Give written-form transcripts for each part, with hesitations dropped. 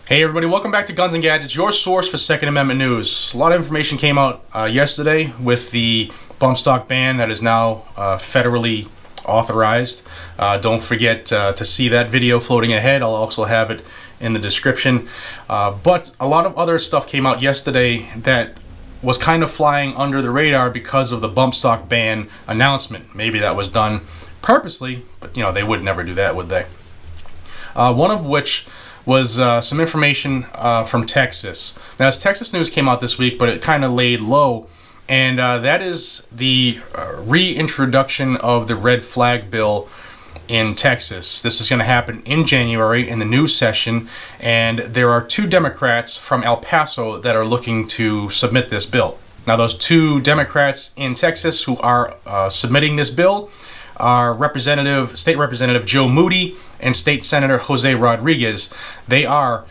Hey everybody, welcome back to Guns and Gadgets, your source for Second Amendment news. A lot of information came out yesterday with the bump stock ban that is now federally authorized. Don't forget to see that video floating ahead. I'll also have it in the description. But a lot of other stuff came out yesterday that was kind of flying under the radar because of the bump stock ban announcement. Maybe that was done purposely, but you know, they would never do that, would they? One of which was some information from Texas. Now, this Texas news came out this week, but it kind of laid low, and that is the reintroduction of the red flag bill in Texas. This is going to happen in January in the new session, and there are two Democrats from El Paso that are looking to submit this bill. Now, those two Democrats in Texas who are submitting this bill are State Representative Joe Moody and State Senator Jose Rodriguez. They are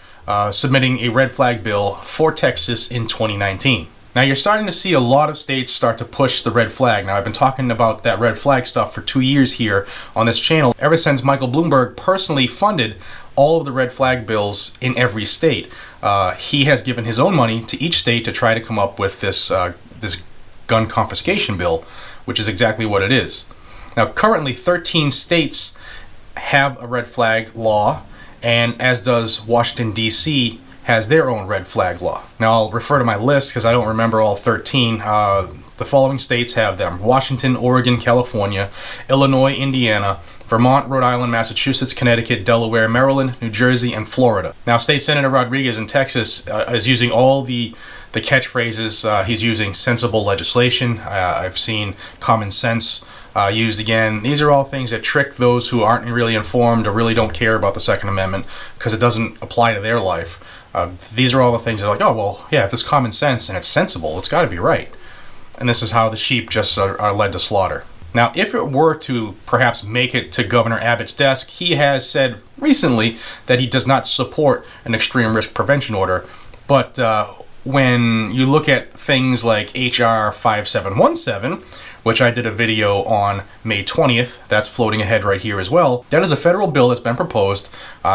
submitting a red flag bill for Texas in 2019. Now, you're starting to see a lot of states start to push the red flag. Now, I've been talking about that red flag stuff for 2 years here on this channel, ever since Michael Bloomberg personally funded all of the red flag bills in every state. He has given his own money to each state to try to come up with this gun confiscation bill, which is exactly what it is. Now, currently 13 states have a red flag law, and as does Washington, D.C. has their own red flag law. Now, I'll refer to my list because I don't remember all 13. The following states have them: Washington, Oregon, California, Illinois, Indiana, Vermont, Rhode Island, Massachusetts, Connecticut, Delaware, Maryland, New Jersey, and Florida. Now, State Senator Rodriguez in Texas is using all the catchphrases. He's using sensible legislation. I've seen common sense used again. These are all things that trick those who aren't really informed or really don't care about the Second Amendment because it doesn't apply to their life. These are all the things that are like, oh, well, yeah, if it's common sense and it's sensible, it's got to be right. And this is how the sheep just are led to slaughter. Now, if it were to perhaps make it to Governor Abbott's desk, he has said recently that he does not support an extreme risk prevention order. But when you look at things like H.R. 5717, which I did a video on May 20th, that's floating ahead right here as well. That is a federal bill that's been proposed,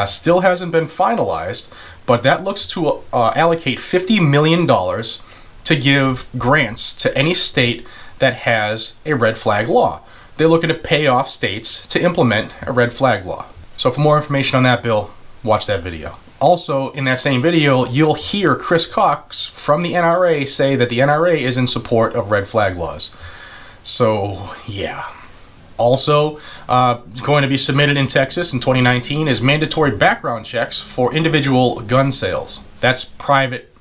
still hasn't been finalized, but that looks to allocate $50 million to give grants to any state that has a red flag law. They're looking to pay off states to implement a red flag law. So for more information on that bill, watch that video. Also, in that same video, you'll hear Chris Cox from the NRA say that the NRA is in support of red flag laws. So, yeah. Also, going to be submitted in Texas in 2019 is mandatory background checks for individual gun sales. That's private,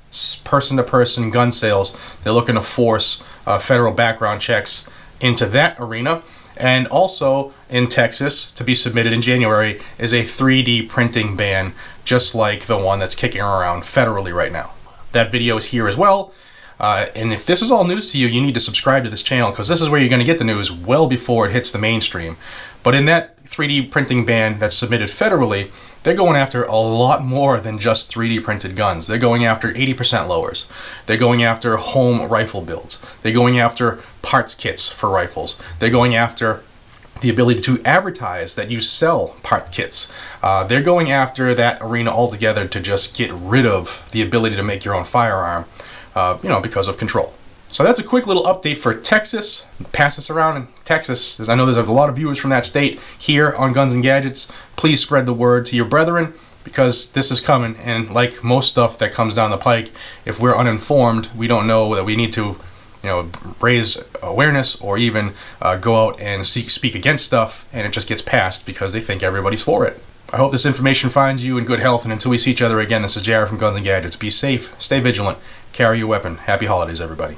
person-to-person gun sales. They're looking to force federal background checks into that arena. And also in Texas, to be submitted in January, is a 3D printing ban, just like the one that's kicking around federally right now. That video is here as well. And if this is all news to you, you need to subscribe to this channel because this is where you're going to get the news well before it hits the mainstream. But in that 3D printing ban that's submitted federally, they're going after a lot more than just 3D printed guns. They're going after 80% lowers. They're going after home rifle builds. They're going after parts kits for rifles. They're going after the ability to advertise that you sell part kits. They're going after that arena altogether to just get rid of the ability to make your own firearm, because of control. So that's a quick little update for Texas. Pass this around in Texas, as I know there's a lot of viewers from that state here on Guns and Gadgets. Please spread the word to your brethren because this is coming, and like most stuff that comes down the pike, if we're uninformed, we don't know that we need to raise awareness or even go out and speak against stuff, and it just gets passed because they think everybody's for it. I hope this information finds you in good health, and until we see each other again, this is JR from Guns and Gadgets. Be safe, stay vigilant, carry your weapon. Happy holidays, everybody.